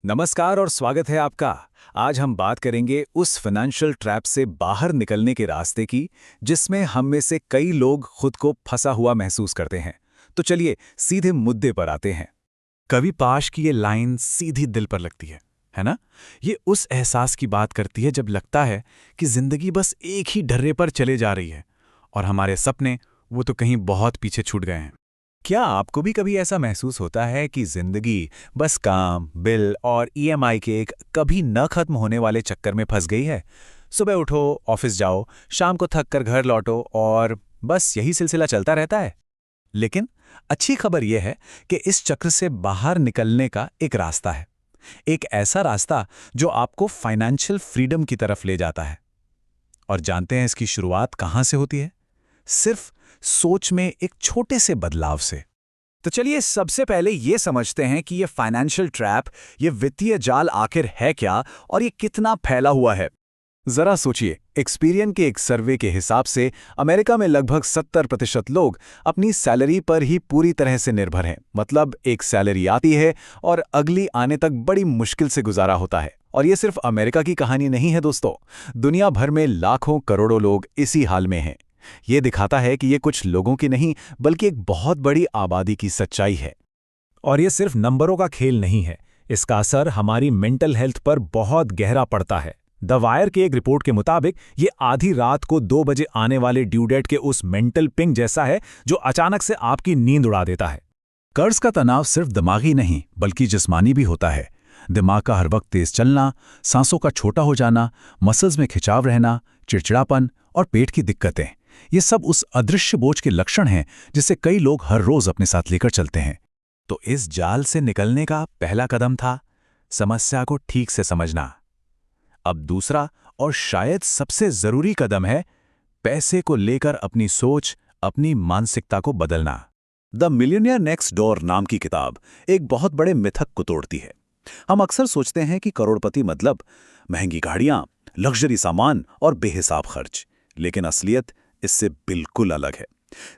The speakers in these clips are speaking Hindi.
नमस्कार और स्वागत है आपका। आज हम बात करेंगे उस फाइनेंशियल ट्रैप से बाहर निकलने के रास्ते की, जिसमें हम में से कई लोग खुद को फंसा हुआ महसूस करते हैं। तो चलिए सीधे मुद्दे पर आते हैं। कवि पाश की ये लाइन सीधी दिल पर लगती है ना? ये उस एहसास की बात करती है जब लगता है कि जिंदगी बस एक ही ढर्रे पर चले जा रही है और हमारे सपने वो तो कहीं बहुत पीछे छूट गए हैं। क्या आपको भी कभी ऐसा महसूस होता है कि जिंदगी बस काम, बिल और ईएमआई के एक कभी न खत्म होने वाले चक्कर में फंस गई है? सुबह उठो, ऑफिस जाओ, शाम को थक कर घर लौटो और बस यही सिलसिला चलता रहता है। लेकिन अच्छी खबर यह है कि इस चक्र से बाहर निकलने का एक रास्ता है। एक ऐसा रास्ता जो आपको फाइनेंशियल फ्रीडम की तरफ ले जाता है। और जानते हैं इसकी शुरुआत कहाँ से होती है? सिर्फ सोच में एक छोटे से बदलाव से। तो चलिए सबसे पहले ये समझते हैं कि ये फाइनेंशियल ट्रैप, ये वित्तीय जाल आखिर है क्या और ये कितना फैला हुआ है। जरा सोचिए, एक्सपीरियन के एक सर्वे के हिसाब से अमेरिका में लगभग 70% लोग अपनी सैलरी पर ही पूरी तरह से निर्भर हैं। मतलब एक सैलरी आती है और अगली आने तक बड़ी मुश्किल से गुजारा होता है। और ये सिर्फ अमेरिका की कहानी नहीं है दोस्तों, दुनिया भर में लाखों करोड़ों लोग इसी हाल में हैं। ये दिखाता है कि ये कुछ लोगों की नहीं बल्कि एक बहुत बड़ी आबादी की सच्चाई है। और ये सिर्फ नंबरों का खेल नहीं है, इसका असर हमारी मेंटल हेल्थ पर बहुत गहरा पड़ता है। द वायर की एक रिपोर्ट के मुताबिक ये आधी रात को 2 बजे आने वाले ड्यू डेट के उस मेंटल पिंग जैसा है जो अचानक से आपकी नींद उड़ा देता है। कर्ज का तनाव सिर्फ दिमागी नहीं बल्कि जिस्मानी भी होता है। दिमाग का हर वक्त तेज चलना, सांसों का छोटा हो जाना, मसल्स में खिंचाव रहना, चिड़चिड़ापन और पेट की दिक्कतें, ये सब उस अदृश्य बोझ के लक्षण हैं जिसे कई लोग हर रोज अपने साथ लेकर चलते हैं। तो इस जाल से निकलने का पहला कदम था समस्या को ठीक से समझना। अब दूसरा और शायद सबसे जरूरी कदम है पैसे को लेकर अपनी सोच, अपनी मानसिकता को बदलना। द मिलियनियर नेक्स्ट डोर नाम की किताब एक बहुत बड़े मिथक को तोड़ती है। हम अक्सर सोचते हैं कि करोड़पति मतलब महंगी गाड़ियां, लग्जरी सामान और बेहिसाब खर्च, लेकिन असलियत इससे बिल्कुल अलग है।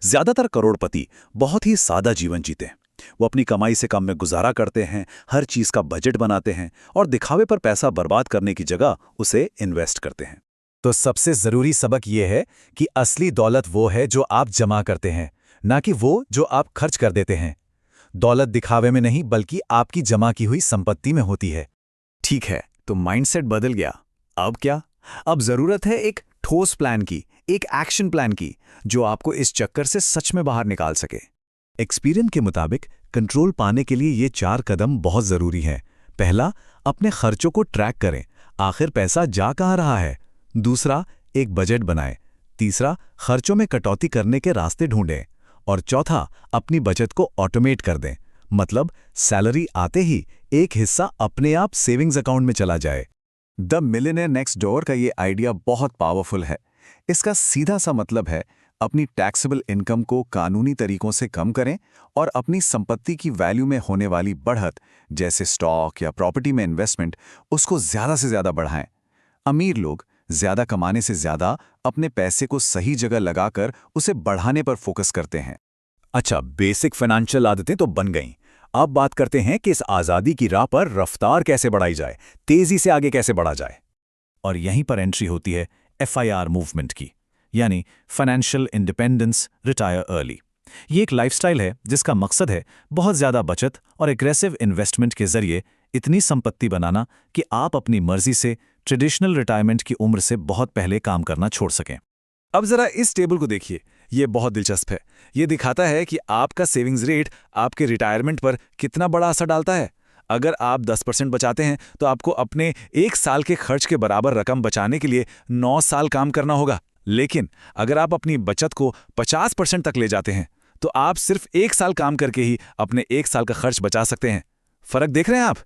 ज्यादातर करोड़पति बहुत ही सादा जीवन जीते हैं। वो अपनी कमाई से कम में गुजारा करते हैं, हर चीज का बजट बनाते हैं और दिखावे पर पैसा बर्बाद करने की जगह उसे इन्वेस्ट करते हैं। तो सबसे जरूरी सबक ये है कि असली दौलत वो है जो आप जमा करते हैं, ना कि वो जो आप खर्च कर देते हैं। दौलत दिखावे में नहीं बल्कि आपकी जमा की हुई संपत्ति में होती है। ठीक है, तो माइंडसेट बदल गया। अब क्या? अब जरूरत है एक ठोस प्लान की, एक एक्शन प्लान की, जो आपको इस चक्कर से सच में बाहर निकाल सके। एक्सपीरियन के मुताबिक कंट्रोल पाने के लिए ये 4 कदम बहुत जरूरी हैं। पहला, अपने खर्चों को ट्रैक करें, आखिर पैसा जा कहाँ रहा है। दूसरा, एक बजट बनाएं। तीसरा, खर्चों में कटौती करने के रास्ते ढूंढें। और चौथा, अपनी बचत को ऑटोमेट कर दें, मतलब सैलरी आते ही एक हिस्सा अपने आप सेविंग्स अकाउंट में चला जाए। द मिलियनेयर नेक्स्ट डोर का ये आइडिया बहुत पावरफुल है। इसका सीधा सा मतलब है अपनी टैक्सेबल इनकम को कानूनी तरीकों से कम करें और अपनी संपत्ति की वैल्यू में होने वाली बढ़त, जैसे स्टॉक या प्रॉपर्टी में इन्वेस्टमेंट, उसको ज्यादा से ज्यादा बढ़ाएं। अमीर लोग ज्यादा कमाने से ज्यादा अपने पैसे को सही जगह लगाकर उसे बढ़ाने पर फोकस करते हैं। अच्छा, बेसिक फाइनेंशियल आदतें तो बन गईं। अब बात करते हैं कि इस आजादी की राह पर रफ्तार कैसे बढ़ाई जाए, तेजी से आगे कैसे बढ़ा जाए। और यहीं पर एंट्री होती है FIR मूवमेंट की, यानी फाइनेंशियल इंडिपेंडेंस रिटायर अर्ली। ये एक लाइफस्टाइल है जिसका मकसद है बहुत ज्यादा बचत और एग्रेसिव इन्वेस्टमेंट के जरिए इतनी संपत्ति बनाना कि आप अपनी मर्जी से ट्रेडिशनल रिटायरमेंट की उम्र से बहुत पहले काम करना छोड़ सकें। अब जरा इस टेबल को देखिए, ये बहुत दिलचस्प है। ये दिखाता है कि आपका सेविंग्स रेट आपके रिटायरमेंट पर कितना बड़ा असर डालता है। अगर आप 10% बचाते हैं तो आपको अपने 1 साल के खर्च के बराबर रकम बचाने के लिए 9 साल काम करना होगा। लेकिन अगर आप अपनी बचत को 50% तक ले जाते हैं तो आप सिर्फ 1 साल काम करके ही अपने 1 साल का खर्च बचा सकते हैं। फर्क देख रहे हैं आप?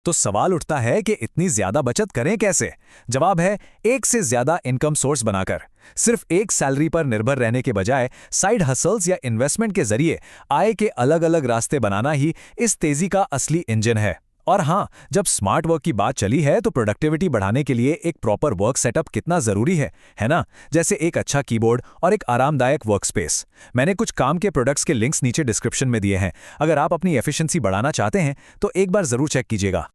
तो सवाल उठता है कि इतनी ज्यादा बचत करें कैसे? जवाब है, एक से ज्यादा इनकम सोर्स बनाकर। सिर्फ एक सैलरी पर निर्भर रहने के बजाय साइड हसल्स या इन्वेस्टमेंट के जरिए आय के अलग अलग रास्ते बनाना ही इस तेजी का असली इंजन है। और हाँ, जब स्मार्ट वर्क की बात चली है तो प्रोडक्टिविटी बढ़ाने के लिए एक प्रॉपर वर्क सेटअप कितना जरूरी है ना? जैसे एक अच्छा कीबोर्ड और एक आरामदायक वर्कस्पेस। मैंने कुछ काम के प्रोडक्ट्स के लिंक्स नीचे डिस्क्रिप्शन में दिए हैं। अगर आप अपनी एफिशिएंसी बढ़ाना चाहते हैं तो एक बार जरूर चेक कीजिएगा।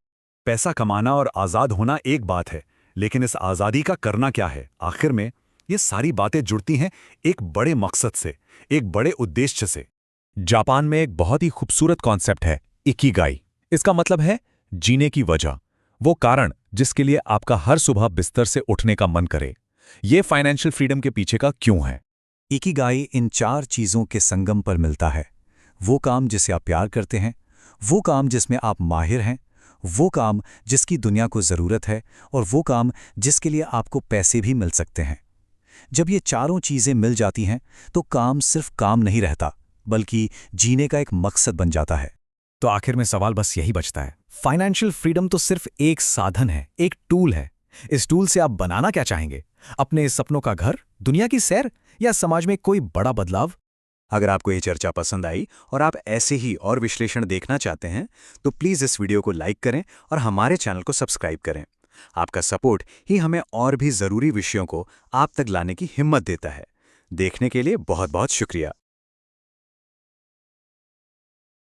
पैसा कमाना और आज़ाद होना एक बात है, लेकिन इस आज़ादी का करना क्या है? आखिर में ये सारी बातें जुड़ती हैं एक बड़े मकसद से, एक बड़े उद्देश्य से। जापान में एक बहुत ही खूबसूरत कॉन्सेप्ट है इकिगाई। इसका मतलब है जीने की वजह, वो कारण जिसके लिए आपका हर सुबह बिस्तर से उठने का मन करे। ये फाइनेंशियल फ्रीडम के पीछे का क्यों है। इकिगाई इन 4 चीज़ों के संगम पर मिलता है। वो काम जिसे आप प्यार करते हैं, वो काम जिसमें आप माहिर हैं, वो काम जिसकी दुनिया को ज़रूरत है, और वो काम जिसके लिए आपको पैसे भी मिल सकते हैं। जब ये चारों चीज़ें मिल जाती हैं तो काम सिर्फ काम नहीं रहता, बल्कि जीने का एक मकसद बन जाता है। तो आखिर में सवाल बस यही बचता है, फाइनेंशियल फ्रीडम तो सिर्फ एक साधन है, एक टूल है। इस टूल से आप बनाना क्या चाहेंगे? अपने सपनों का घर, दुनिया की सैर, या समाज में कोई बड़ा बदलाव? अगर आपको ये चर्चा पसंद आई और आप ऐसे ही और विश्लेषण देखना चाहते हैं तो प्लीज़ इस वीडियो को लाइक करें और हमारे चैनल को सब्सक्राइब करें। आपका सपोर्ट ही हमें और भी ज़रूरी विषयों को आप तक लाने की हिम्मत देता है। देखने के लिए बहुत बहुत शुक्रिया।